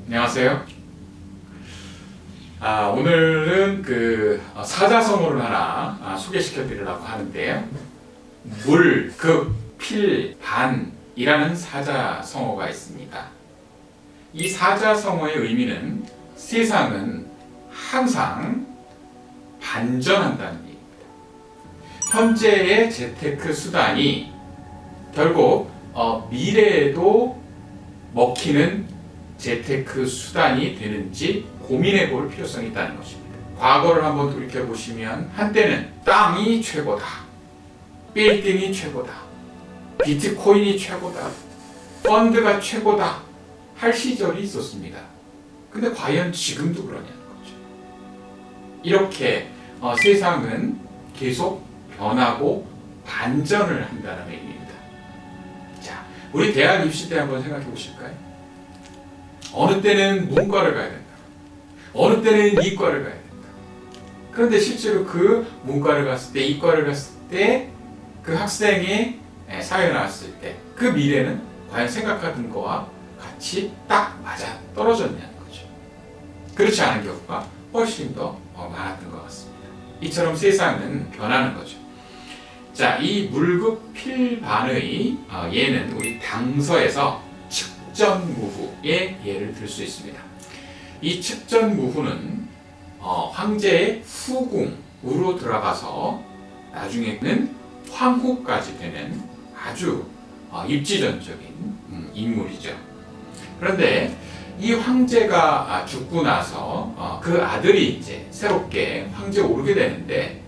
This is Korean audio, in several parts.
안녕하세요. 오늘은 사자성어를 하나 소개시켜 드리려고 하는데요. 물, 급, 필, 반이라는 사자성어가 있습니다. 이 사자성어의 의미는 세상은 항상 반전한다는 얘기입니다. 현재의 재테크 수단이 결국 미래에도 먹히는 재테크 수단이 되는지 고민해 볼 필요성이 있다는 것입니다. 과거를 한번 돌이켜 보시면 한때는 땅이 최고다, 빌딩이 최고다, 비트코인이 최고다, 펀드가 최고다 할 시절이 있었습니다. 근데 과연 지금도 그러냐는 거죠. 이렇게 세상은 계속 변하고 반전을 한다는 의미입니다. 자, 우리 대학 입시 때 한번 생각해 보실까요? 어느 때는 문과를 가야 된다. 어느 때는 이과를 가야 된다. 그런데 실제로 그 문과를 갔을 때, 이과를 갔을 때 그 학생의 사회에 나왔을 때 그 미래는 과연 생각하던 거와 같이 딱 맞아 떨어졌냐는 거죠. 그렇지 않은 경우가 훨씬 더 많았던 것 같습니다. 이처럼 세상은 변하는 거죠. 자, 이 물급 필반의 예는 우리 당서에서 측전무후의 예를 들 수 있습니다. 이 측전무후는 황제의 후궁으로 들어가서 나중에는 황후까지 되는 아주 입지전적인 인물이죠. 그런데 이 황제가 죽고 나서 그 아들이 이제 새롭게 황제에 오르게 되는데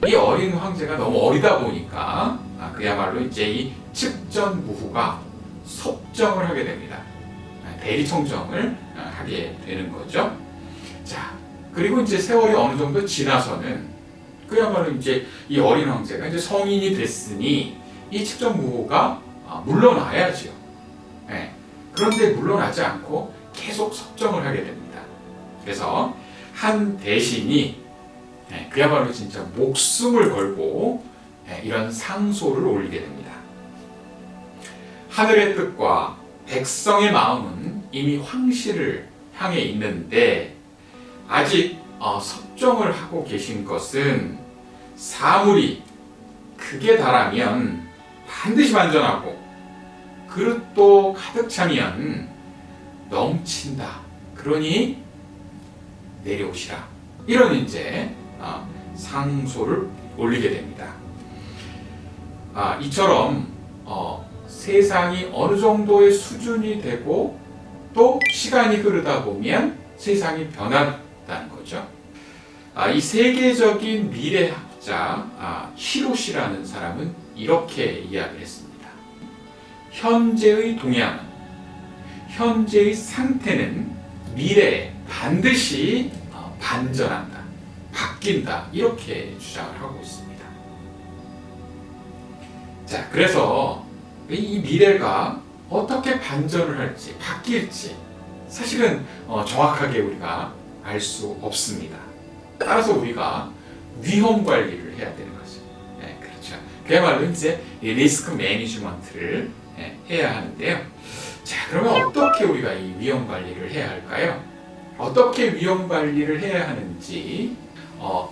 이 어린 황제가 너무 어리다 보니까 그야말로 이제 이 측전무후가 섭정을 하게 됩니다. 대리청정을 하게 되는 거죠. 자, 그리고 이제 세월이 어느 정도 지나서는 그야말로 이제 이 어린 황제가 이제 성인이 됐으니 이 측전무후가 물러나야죠. 네. 그런데 물러나지 않고 계속 섭정을 하게 됩니다. 그래서 한 대신이 그야말로 진짜 목숨을 걸고 이런 상소를 올리게 됩니다. 하늘의 뜻과 백성의 마음은 이미 황실을 향해 있는데 아직 섭정을 하고 계신 것은 사물이 극에 달하면 반드시 반전하고 그릇도 가득 차면 넘친다. 그러니 내려오시라. 이런 이제 상소를 올리게 됩니다. 이처럼 세상이 어느 정도의 수준이 되고 또 시간이 흐르다 보면 세상이 변한다는 거죠. 이 세계적인 미래학자 히로시라는 사람은 이렇게 이야기를 했습니다. 현재의 동향은, 현재의 상태는 미래에 반드시 반전한다, 바뀐다, 이렇게 주장을 하고 있습니다. 자, 그래서 이 미래가 어떻게 반전을 할지, 바뀔지 사실은 정확하게 우리가 알 수 없습니다. 따라서 우리가 위험 관리를 해야 되는 거죠. 네, 그렇죠. 그야말로 이제 리스크 매니지먼트를 해야 하는데요. 자, 그러면 어떻게 우리가 이 위험 관리를 해야 할까요? 어떻게 위험 관리를 해야 하는지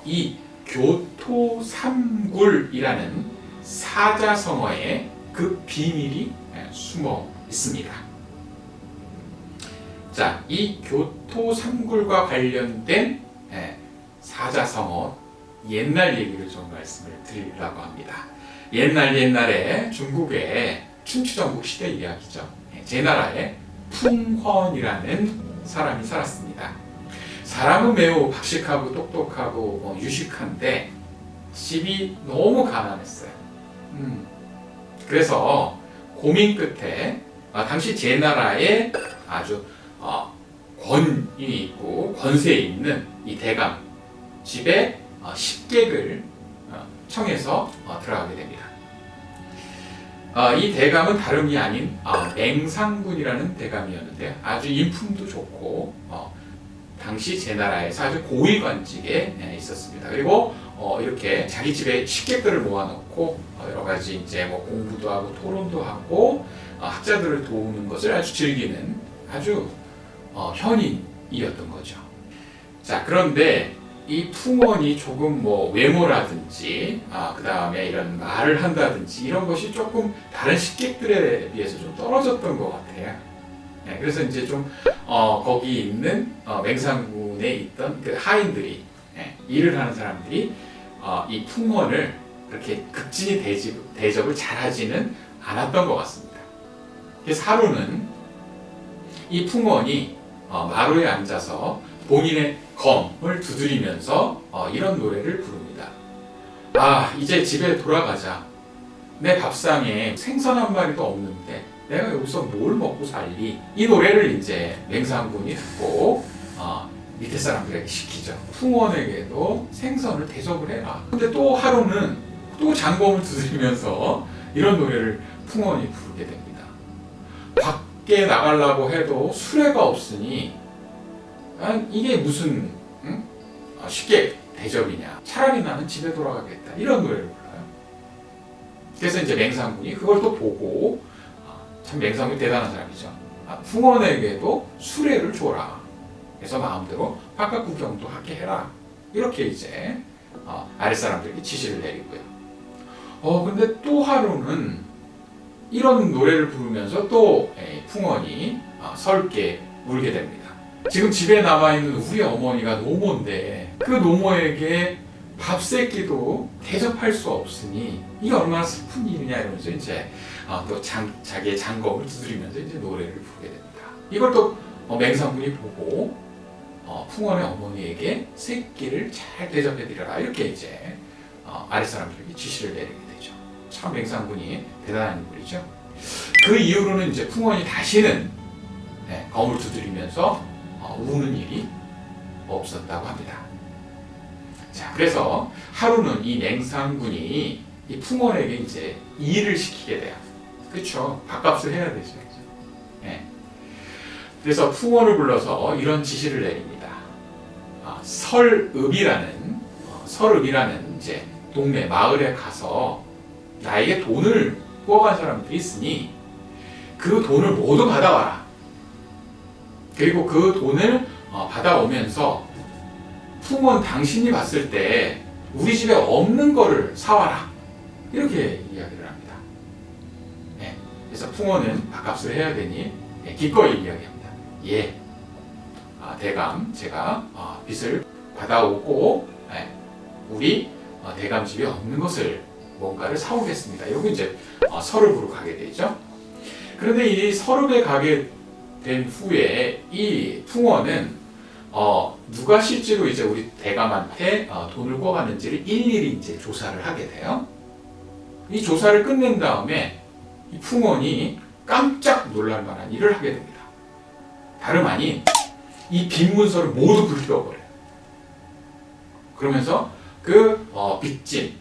이 교토삼굴이라는 사자성어에 그 비밀이 숨어 있습니다. 자, 이 교토삼굴과 관련된 사자성어 옛날 얘기를 좀 말씀을 드리려고 합니다. 옛날에 중국의 춘추전국 시대 이야기죠. 제나라에 풍헌이라는 사람이 살았습니다. 사람은 매우 박식하고 똑똑하고 유식한데 집이 너무 가난했어요. 그래서 고민 끝에 당시 제나라에 아주 권위 있고 권세 있는 이 대감 집에 식객을 청해서 들어가게 됩니다. 이 대감은 다름이 아닌 맹상군이라는 대감이었는데 아주 인품도 좋고 당시 제나라에서 아주 고위관직에 있었습니다. 그리고 이렇게 자기 집에 식객들을 모아놓고 여러 가지 이제 뭐 공부도 하고 토론도 하고 학자들을 도우는 것을 아주 즐기는 아주 현인이었던 거죠. 자, 그런데 이 풍원이 조금 뭐 외모라든지 그 다음에 이런 말을 한다든지 이런 것이 조금 다른 식객들에 비해서 좀 떨어졌던 것 같아요. 네, 그래서 이제 좀 거기 있는 맹산군에 있던 그 하인들이, 일을 하는 사람들이 이 풍원을 그렇게 극진히 대접을 잘하지는 않았던 것 같습니다. 그래서 하루는 이 풍원이 마루에 앉아서 본인의 검을 두드리면서 이런 노래를 부릅니다. 아, 이제 집에 돌아가자. 내 밥상에 생선 한 마리도 없는데 내가 여기서 뭘 먹고 살리? 이 노래를 이제 맹산군이 듣고 밑에 사람들에게 시키죠. 풍원에게도 생선을 대접을 해라. 근데 또 하루는 또 장검을 두드리면서 이런 노래를 풍원이 부르게 됩니다. 밖에 나가려고 해도 수레가 없으니 이게 무슨 쉽게 대접이냐. 차라리 나는 집에 돌아가겠다. 이런 노래를 불러요. 그래서 이제 맹산군이 그걸 또 보고 참 맹산군이 대단한 사람이죠. 풍원에게도 수레를 줘라. 그래서 마음대로 바깥 구경도 하게 해라. 이렇게 이제 아랫사람들에게 지시를 내리고요. 근데 또 하루는 이런 노래를 부르면서 또 풍원이 설게 울게 됩니다. 지금 집에 남아있는 우리 어머니가 노모인데 그 노모에게 밥 세끼도 대접할 수 없으니 이게 얼마나 슬픈 일이냐 이러면서 이제 또 자기의 장검을 두드리면서 이제 노래를 부르게 됩니다. 이걸 또 맹산군이 보고 풍원의 어머니에게 새끼를 잘 대접해드려라 이렇게 이제 아랫사람들에게 지시를 내리게 되죠. 참 맹산군이 대단한 인물이죠. 그 이후로는 이제 풍원이 다시는 검을 두드리면서 우는 일이 없었다고 합니다. 자, 그래서 하루는 이 맹산군이 이 풍원에게 이제 일을 시키게 돼요. 그렇죠? 밥값을 해야 되죠. 그래서 풍원을 불러서 이런 지시를 내립니다. 설읍이라는 이제 동네 마을에 가서 나에게 돈을 구워간 사람들이 있으니 그 돈을 모두 받아와라. 그리고 그 돈을 받아오면서 풍원 당신이 봤을 때 우리 집에 없는 거를 사와라. 이렇게 이야기를 합니다. 그래서 풍원은 밥값을 해야 되니 기꺼이 이야기합니다. 예, 대감 제가 빚을 받아오고 우리 대감 집에 없는 것을 뭔가를 사오겠습니다. 여기 이제 설읍으로 가게 되죠. 그런데 이 설읍에 가게 된 후에 이 풍원은 누가 실제로 이제 우리 대감한테 돈을 꿔가는지를 일일이 이제 조사를 하게 돼요. 이 조사를 끝낸 다음에 이 풍원이 깜짝 놀랄 만한 일을 하게 됩니다. 다름 아닌 이 빈 문서를 모두 불태워버려요. 그러면서 그 빚진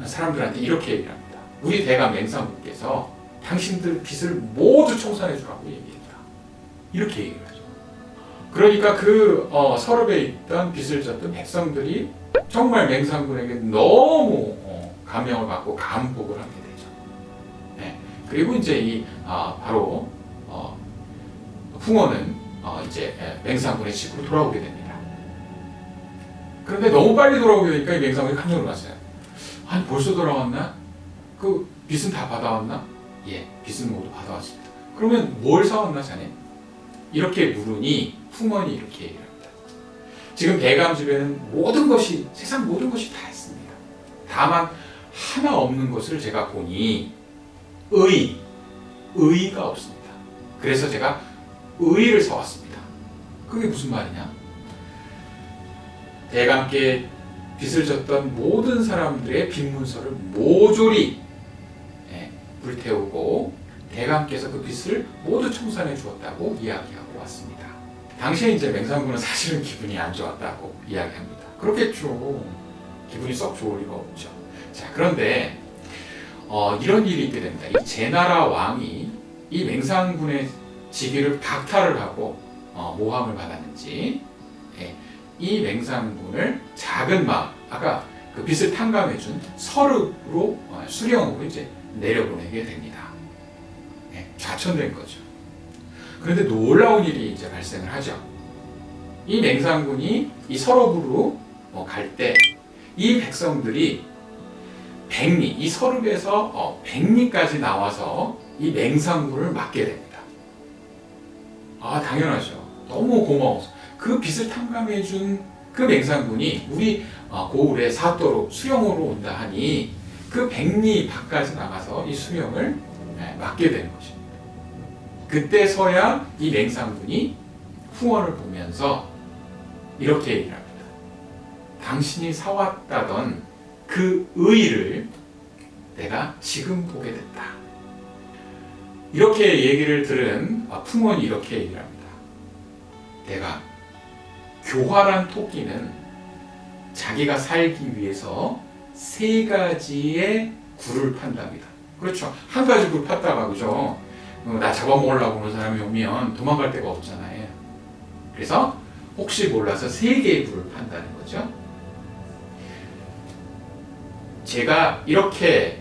사람들한테 이렇게 얘기를 합니다. 우리 대감 맹산군께서 당신들 빚을 모두 청산해 주라고 얘기했다. 이렇게 얘기를 하죠. 그러니까 그 설읍에 있던 빚을 졌던 백성들이 정말 맹산군에게 너무 감명을 받고 감복을 하게 되죠. 그리고 이제 이 바로 풍원은 이제 맹산군의 집으로 돌아오게 됩니다. 그런데 너무 빨리 돌아오게 되니까 이 맹산군이 깜짝 놀랐어요. 아니 벌써 돌아왔나? 그 빚은 다 받아왔나? 예, 빚은 모두 받아왔습니다. 그러면 뭘 사왔나 자네? 이렇게 물으니 풍원이 이렇게 얘기를 합니다. 지금 대감 집에는 모든 것이, 세상 모든 것이 다 있습니다. 다만 하나 없는 것을 제가 보니 의의가 없습니다. 그래서 제가 의의를 사왔습니다. 그게 무슨 말이냐? 대감께 빚을 졌던 모든 사람들의 빚문서를 모조리 불태우고 대감께서 그 빚을 모두 청산해 주었다고 이야기하고 왔습니다. 당시에 이제 맹산군은 사실은 기분이 안 좋았다고 이야기합니다. 그렇겠죠. 기분이 썩 좋을 리가 없죠. 자, 그런데 이런 일이 있게 됩니다. 이 제나라 왕이 이 맹산군의 직위를 박탈을 하고 모함을 받았는지 이 맹산군을 작은 마을, 아까 그 빚을 탕감해준 설읍으로 수령으로 이제 내려보내게 됩니다. 좌천된 거죠. 그런데 놀라운 일이 이제 발생을 하죠. 이 맹상군이 이 서럽으로 갈 때 이 백성들이 백리, 이 서릅에서 백리까지 나와서 이 맹상군을 막게 됩니다. 아, 당연하죠. 너무 고마워서 그 빚을 탕감해준 그 맹상군이 우리 고을에 사또로 수령으로 온다 하니 그 백리 밖까지 나가서 이 수령을 맡게 되는 것입니다. 그때서야 이 맹상군이 풍원을 보면서 이렇게 얘기를 합니다. 당신이 사왔다던 그 의의를 내가 지금 보게 됐다. 이렇게 얘기를 들은 풍원이 이렇게 얘기를 합니다. 내가 교활한 토끼는 자기가 살기 위해서 3가지의 굴을 판답니다. 그렇죠. 한 가지 굴 팠다가 그죠? 나 잡아먹으려고 오는 사람이 오면 도망갈 데가 없잖아요. 그래서 혹시 몰라서 3개의 굴을 판다는 거죠. 제가 이렇게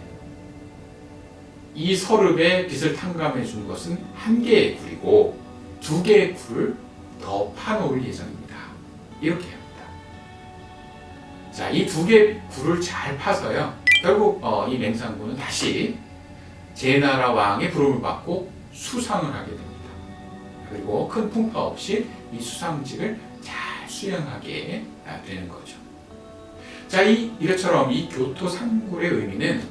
이 서릅에 빚을 탕감해 준 것은 1개의 굴이고 2개의 굴을 더 파놓을 예정입니다. 이렇게 합니다. 자, 이 2개의 굴을 잘 파서요. 결국 이 맹상군은 다시 제나라 왕의 부름을 받고 수상을 하게 됩니다. 그리고 큰 풍파 없이 이 수상직을 잘 수행하게 되는 거죠. 자, 이것처럼 이 교토 상굴의 의미는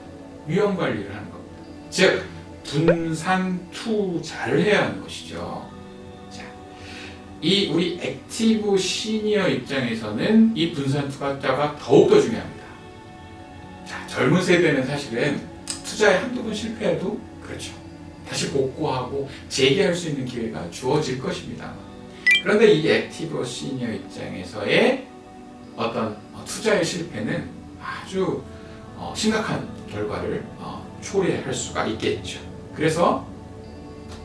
위험 관리를 하는 겁니다. 즉, 분산 투자를 해야 하는 것이죠. 자, 이 우리 액티브 시니어 입장에서는 이 분산 투자가 더욱더 중요합니다. 자, 젊은 세대는 사실은 투자에 한두 번 실패해도 그렇죠. 다시 복구하고 재개할 수 있는 기회가 주어질 것입니다. 그런데 이 액티브 시니어 입장에서의 어떤 투자의 실패는 아주 심각한 결과를 초래할 수가 있겠죠. 그래서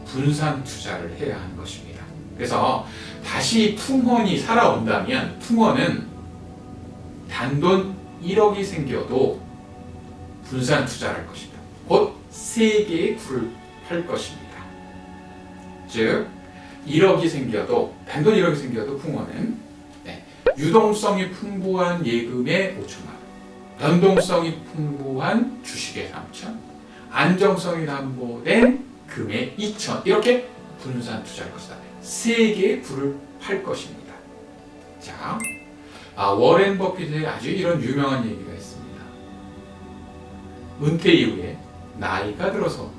분산 투자를 해야 하는 것입니다. 그래서 다시 풍원이 살아온다면 풍원은 단돈 1억이 생겨도 분산 투자를 할 것입니다. 곧 3개의 굴을 팔 것입니다. 즉 1억이 생겨도 단돈 1억이 생겨도 풍원은 유동성이 풍부한 예금에 5천만 원, 변동성이 풍부한 주식에 3천, 안정성이 담보된 금에 2천, 이렇게 분산 투자할 것이다. 3개의 굴을 팔 것입니다. 자, 워렌 버핏의 아주 이런 유명한 얘기가 있습니다. 은퇴 이후에 나이가 들어서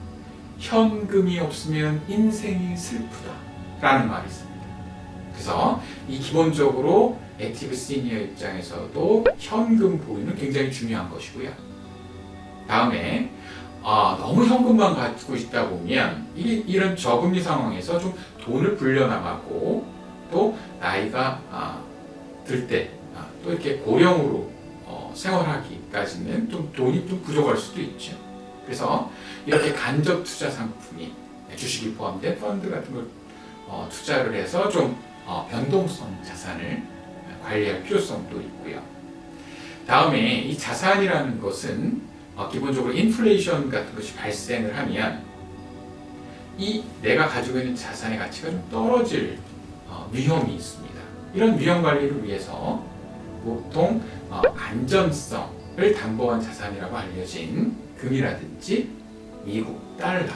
현금이 없으면 인생이 슬프다 라는 말이 있습니다. 그래서 이 기본적으로 액티브 시니어 입장에서도 현금 보유는 굉장히 중요한 것이고요. 다음에 너무 현금만 갖고 있다 보면 이런 저금리 상황에서 좀 돈을 불려나가고 또 나이가 들 때 또 이렇게 고령으로 생활하기까지는 좀 돈이 좀 부족할 수도 있죠. 그래서 이렇게 간접 투자 상품이 주식이 포함된 펀드 같은 걸 투자를 해서 좀 변동성 자산을 관리할 필요성도 있고요. 다음에 이 자산이라는 것은 기본적으로 인플레이션 같은 것이 발생을 하면 이 내가 가지고 있는 자산의 가치가 좀 떨어질 위험이 있습니다. 이런 위험 관리를 위해서 보통 안전성을 담보한 자산이라고 알려진 금이라든지 미국 달러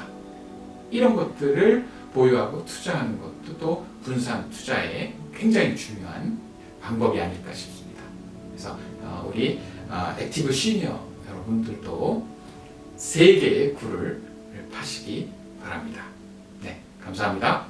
이런 것들을 보유하고 투자하는 것도 또 분산 투자에 굉장히 중요한 방법이 아닐까 싶습니다. 그래서 우리 액티브 시니어 여러분들도 3개의 굴을 파시기 바랍니다. 네, 감사합니다.